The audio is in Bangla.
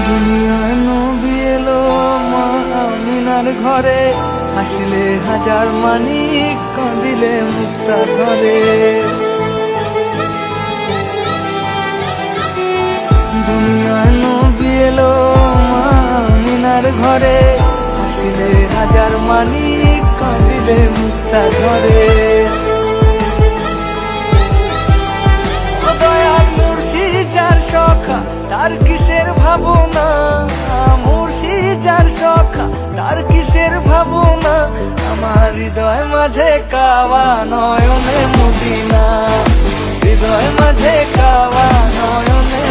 দুনিয়ায় নবী এলো মা আমিনার ঘরে, হাসিলে হাজার মানিক, কাঁদিলে মুক্তা ঝরে। দুনিয়ায় নবী এলো মা আমিনার ঘরে, হাসিলে হাজার মানিক, কাঁদিলে মুক্তা ঝরে। দয়াল মুর্শিদ যার সখা তার কিসের ভাবনা, মুর্শিদ যার সখা তার কিসের ভাবনা, আমার হৃদয় মাঝে কাওয়া নয়নে মদিনা, হৃদয় মাঝে কাওয়া নয়নে